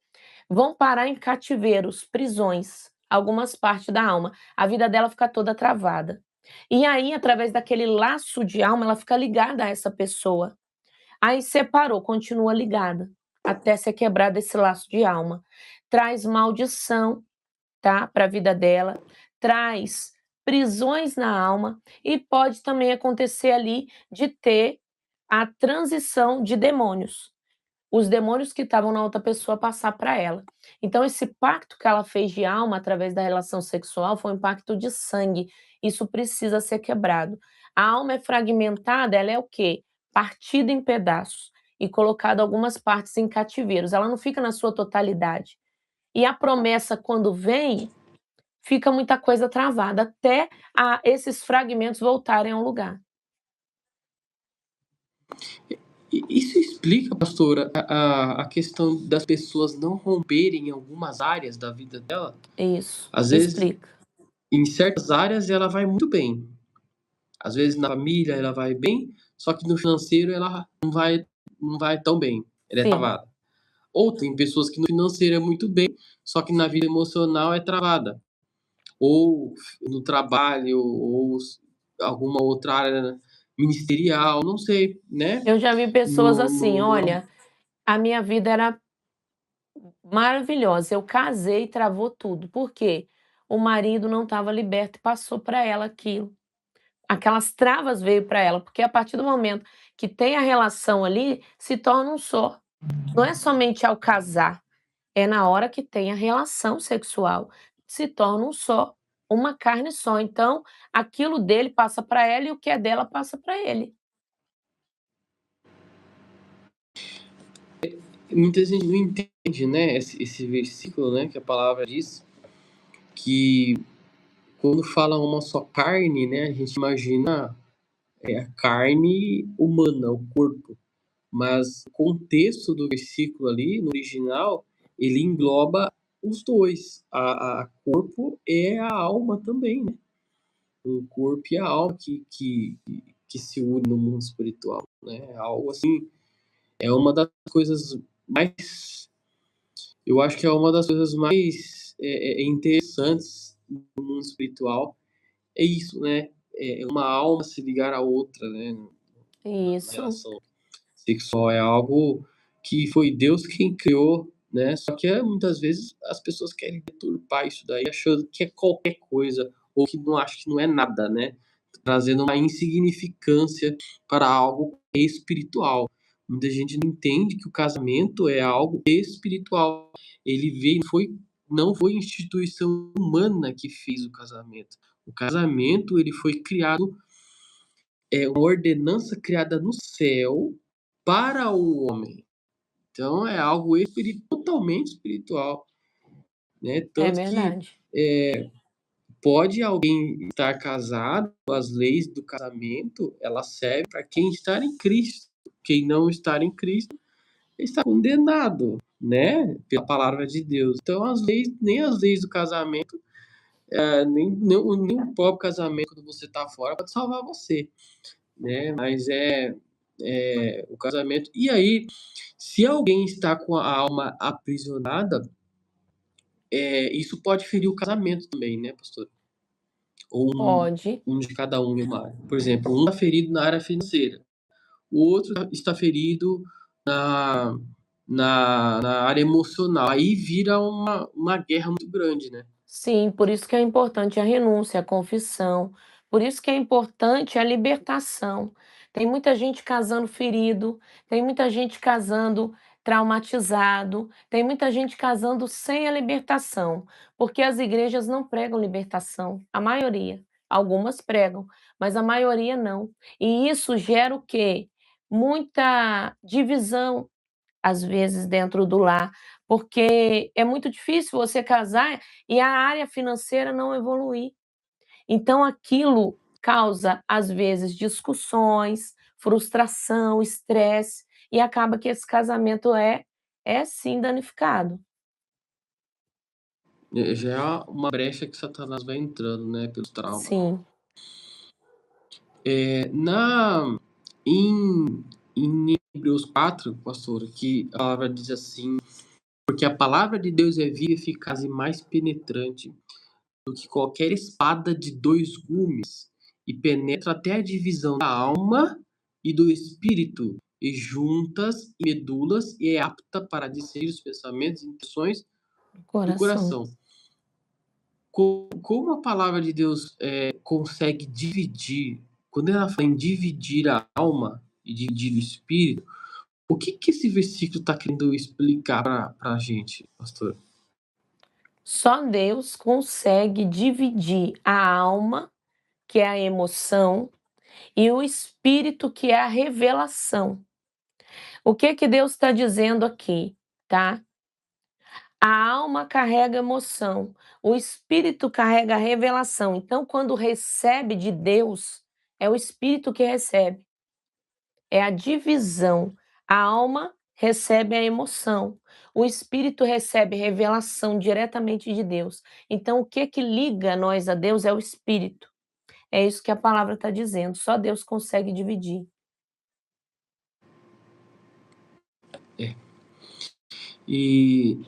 Vão parar em cativeiros, prisões, algumas partes da alma. A vida dela fica toda travada. E aí, através daquele laço de alma, ela fica ligada a essa pessoa. Aí separou, continua ligada, até ser quebrado esse laço de alma. Traz maldição, tá, para a vida dela, traz prisões na alma e pode também acontecer ali de ter a transição de demônios. Os demônios que estavam na outra pessoa passar para ela. Então esse pacto que ela fez de alma através da relação sexual foi um pacto de sangue. Isso precisa ser quebrado. A alma é fragmentada, ela é o quê? Partida em pedaços e colocada algumas partes em cativeiros. Ela não fica na sua totalidade. E a promessa quando vem, fica muita coisa travada até esses fragmentos voltarem ao lugar. Isso explica, pastora, a questão das pessoas não romperem em algumas áreas da vida dela? Isso, Às vezes, explica. em certas áreas, ela vai muito bem. Às vezes, na família, ela vai bem, só que no financeiro, ela não vai tão bem. Ela é Sim. travada. Ou tem pessoas que no financeiro é muito bem, só que na vida emocional é travada. Ou no trabalho, ou alguma outra área ministerial, não sei, né? Eu já vi pessoas No, assim: no, no... "Olha, a minha vida era maravilhosa, eu casei e travou tudo". Por quê? O marido não estava liberto e passou para ela aquilo. Aquelas travas veio para ela, porque a partir do momento que tem a relação ali, se torna um só. Não é somente ao casar, é na hora que tem a relação sexual, se torna um só, uma carne só. Então, aquilo dele passa para ela e o que é dela passa para ele. Muita gente não entende, né, esse versículo, né, que a palavra diz que quando fala uma só carne, né, a gente imagina a carne humana, o corpo. Mas o contexto do versículo ali, no original, ele engloba os dois, a corpo e a alma também, né? O corpo e a alma que se unem no mundo espiritual, né? É algo assim, é uma das coisas mais, eu acho que é uma das coisas mais interessantes no mundo espiritual, é isso, né? É uma alma se ligar à outra, né? Na Isso, relação sexual é algo que foi Deus quem criou, né? Só que muitas vezes as pessoas querem deturpar isso daí, achando que é qualquer coisa, ou que não acho que não é nada, né? Trazendo uma insignificância para algo espiritual. Muita gente não entende que o casamento é algo espiritual. Ele veio, não foi instituição humana que fez o casamento. O casamento ele foi criado, é uma ordenança criada no céu para o homem. Então é algo totalmente espiritual, né? é Tanto que verdade. pode alguém estar casado, as leis do casamento, ela serve para quem está em Cristo. Quem não está em Cristo está condenado, né? Pela palavra de Deus. Então as leis, nem as leis do casamento, nem o próprio casamento quando você está fora pode salvar você, né? Mas é o casamento. E aí, se alguém está com a alma aprisionada, isso pode ferir o casamento também, né, pastor? Ou Pode. um de cada um em uma área. Por exemplo, um está ferido na área financeira, o outro está ferido na, na área emocional. Aí vira uma guerra muito grande, né? Sim, por isso que é importante a renúncia, a confissão, por isso que é importante a libertação. Tem muita gente casando ferido, tem muita gente casando traumatizado, tem muita gente casando sem a libertação, porque as igrejas não pregam libertação, a maioria. Algumas pregam, mas a maioria não. E isso gera o quê? Muita divisão às vezes, dentro do lar, porque é muito difícil você casar e a área financeira não evoluir. Então aquilo causa, às vezes, discussões, frustração, estresse, e acaba que esse casamento é sim danificado. Já é uma brecha que Satanás vai entrando, né, pelos traumas. Sim, É, em Hebreus 4, pastor, que a palavra diz assim: porque a palavra de Deus é viva, eficaz e mais penetrante do que qualquer espada de dois gumes, e penetra até a divisão da alma e do espírito, e juntas e medulas, e é apta para discernir os pensamentos e intenções do coração. coração. Como a palavra de Deus consegue dividir, quando ela fala em dividir a alma e dividir o espírito, o que esse versículo está querendo explicar para a gente, pastor? Só Deus consegue dividir a alma, que é a emoção, e o espírito, que é a revelação. O que que Deus está dizendo aqui, tá? A alma carrega emoção, o espírito carrega a revelação. Então, quando recebe de Deus, é o espírito que recebe. É a divisão. A alma recebe a emoção, o espírito recebe revelação diretamente de Deus. Então, o que que liga nós a Deus é o espírito. É isso que a palavra está dizendo. Só Deus consegue dividir. É. E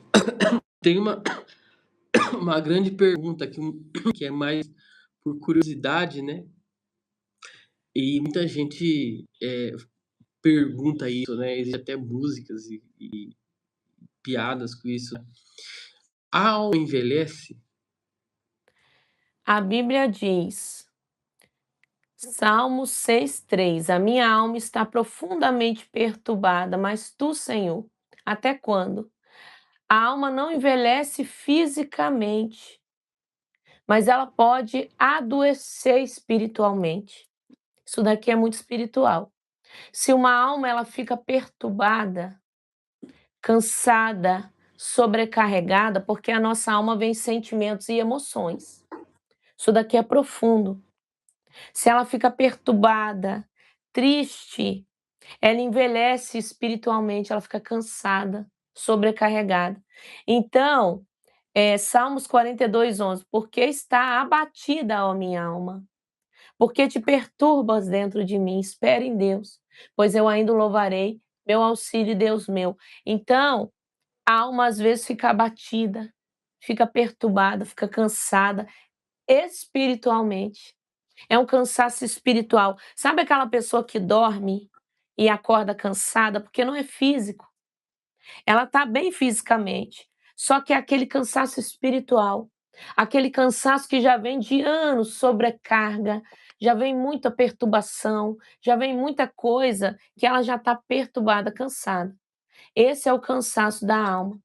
tem uma grande pergunta que é mais por curiosidade, né? E muita gente pergunta isso, né? Existem até músicas e piadas com isso. A alma envelhece? A Bíblia diz, Salmo 6:3: A minha alma está profundamente perturbada, mas tu, Senhor, até quando? A alma não envelhece fisicamente, mas ela pode adoecer espiritualmente. Isso daqui é muito espiritual. Se uma alma ela fica perturbada, cansada, sobrecarregada, porque a nossa alma vem sentimentos e emoções. Isso daqui é profundo. Se ela fica perturbada, triste, ela envelhece espiritualmente, ela fica cansada, sobrecarregada. Então, Salmos 42:11, porque está abatida, ó minha alma, porque te perturbas dentro de mim, espere em Deus, pois eu ainda o louvarei, meu auxílio, Deus meu. Então, a alma às vezes fica abatida, fica perturbada, fica cansada espiritualmente. É um cansaço espiritual. Sabe aquela pessoa que dorme e acorda cansada? Porque não é físico. Ela está bem fisicamente, só que é aquele cansaço espiritual, aquele cansaço que já vem de anos, sobrecarga, já vem muita perturbação, já vem muita coisa que ela já está perturbada, cansada. Esse é o cansaço da alma.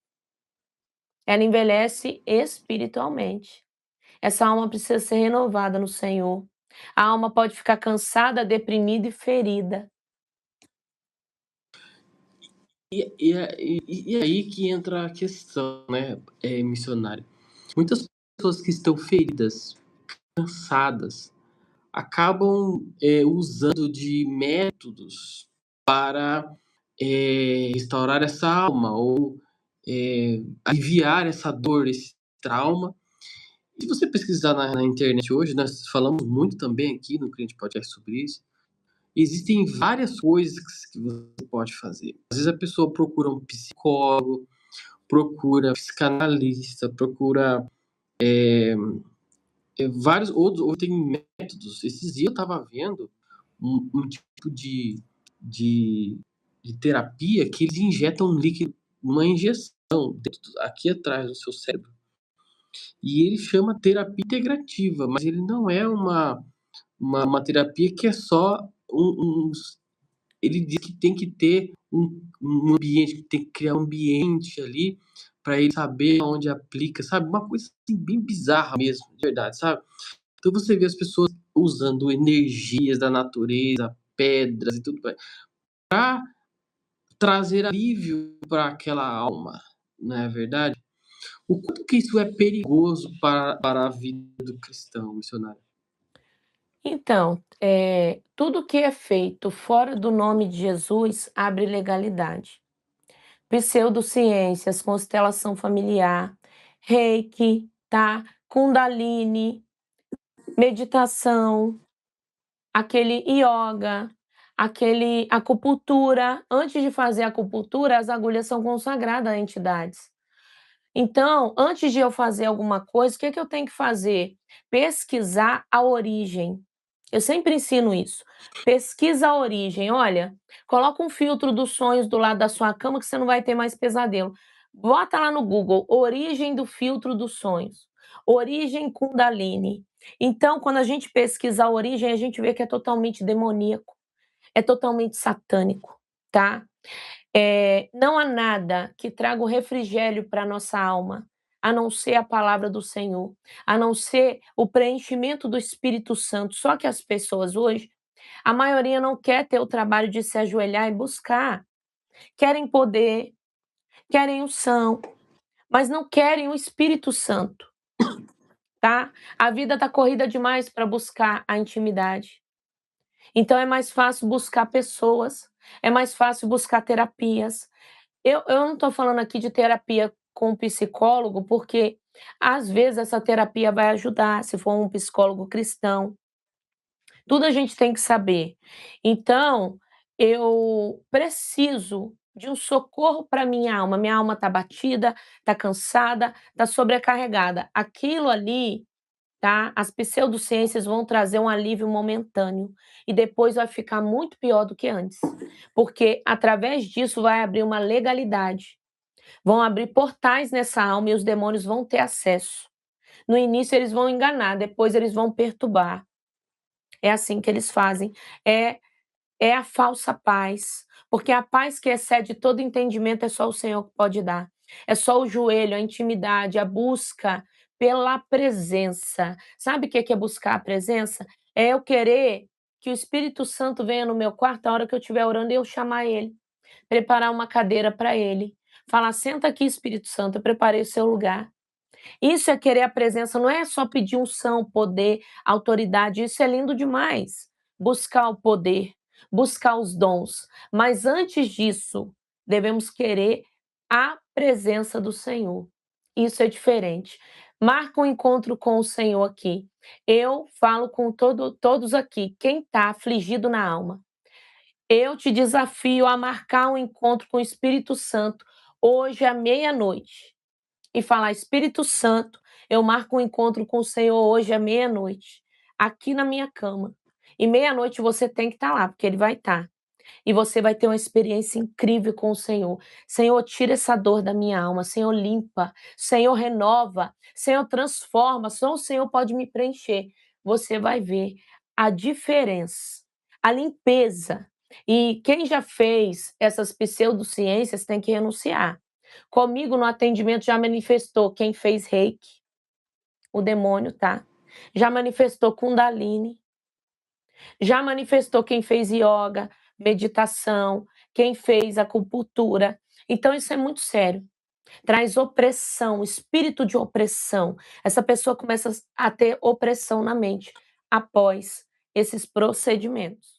Ela envelhece espiritualmente. Essa alma precisa ser renovada no Senhor. A alma pode ficar cansada, deprimida e ferida. E aí que entra a questão, né, missionária. Muitas pessoas que estão feridas, cansadas, acabam usando de métodos para restaurar essa alma ou aliviar essa dor, esse trauma. Se você pesquisar na internet hoje, nós falamos muito também aqui no Cliente Podcast sobre isso. Existem várias coisas que você pode fazer. Às vezes a pessoa procura um psicólogo, procura psicanalista, procura vários outros, ou tem métodos. Esses dias eu estava vendo um tipo de, de terapia que eles injetam um líquido, uma injeção aqui atrás do seu cérebro. E ele chama terapia integrativa, mas ele não é uma terapia que é só ele diz que tem que ter um ambiente, que tem que criar um ambiente ali para ele saber onde aplica, sabe? Uma coisa assim, bem bizarra mesmo, de verdade, sabe? Então você vê as pessoas usando energias da natureza, pedras e tudo para trazer alívio para aquela alma, não é verdade? O quanto que isso é perigoso para a vida do cristão missionário? Então, tudo que é feito fora do nome de Jesus abre legalidade. Pseudociências, constelação familiar, reiki, tá? Kundalini, meditação, aquele yoga, aquele acupuntura. Antes de fazer acupuntura, as agulhas são consagradas a entidades. Então, antes de eu fazer alguma coisa, o que é que eu tenho que fazer? Pesquisar a origem. Eu sempre ensino isso. Pesquisa a origem. Olha, coloca um filtro dos sonhos do lado da sua cama que você não vai ter mais pesadelo. Bota lá no Google, origem do filtro dos sonhos. Origem Kundalini. Então, quando a gente pesquisa a origem, a gente vê que é totalmente demoníaco, é totalmente satânico, tá? Não há nada que traga o refrigério para a nossa alma, a não ser a palavra do Senhor, a não ser o preenchimento do Espírito Santo. Só que as pessoas hoje, a maioria não quer ter o trabalho de se ajoelhar e buscar. Querem poder, querem unção, mas não querem o Espírito Santo, tá? A vida está corrida demais para buscar a intimidade. Então é mais fácil buscar pessoas, é mais fácil buscar terapias. Eu não estou falando aqui de terapia com psicólogo, porque às vezes essa terapia vai ajudar, se for um psicólogo cristão. Tudo a gente tem que saber. Então, eu preciso de um socorro para minha alma está batida, está cansada, está sobrecarregada. Aquilo ali, tá? As pseudociências vão trazer um alívio momentâneo e depois vai ficar muito pior do que antes, porque através disso vai abrir uma legalidade. Vão abrir portais nessa alma e os demônios vão ter acesso. No início eles vão enganar, depois eles vão perturbar. É assim que eles fazem. É, é a falsa paz, porque a paz que excede todo entendimento é só o Senhor que pode dar. É só o joelho, a intimidade, a busca pela presença. Sabe o que é buscar a presença? É eu querer que o Espírito Santo venha no meu quarto a hora que eu estiver orando e eu chamar ele, preparar uma cadeira para ele, falar: senta aqui, Espírito Santo, eu preparei o seu lugar. Isso é querer a presença, não é só pedir unção, poder, autoridade, isso é lindo demais. Buscar o poder, buscar os dons, mas antes disso, devemos querer a presença do Senhor. Isso é diferente. Marca um encontro com o Senhor aqui. Eu falo com todos aqui, quem está afligido na alma, eu te desafio a marcar um encontro com o Espírito Santo hoje à meia-noite e falar: Espírito Santo, eu marco um encontro com o Senhor hoje à meia-noite, aqui na minha cama. E meia-noite você tem que estar lá, porque ele vai estar. E você vai ter uma experiência incrível com o Senhor. Senhor, tira essa dor da minha alma. Senhor, limpa. Senhor, renova. Senhor, transforma. Só o Senhor pode me preencher. Você vai ver a diferença, a limpeza. E quem já fez essas pseudociências tem que renunciar. Comigo no atendimento já manifestou quem fez reiki, o demônio, tá? Já manifestou Kundalini, já manifestou quem fez yoga, meditação, quem fez acupuntura. Então isso é muito sério. Traz opressão, espírito de opressão. Essa pessoa começa a ter opressão na mente após esses procedimentos.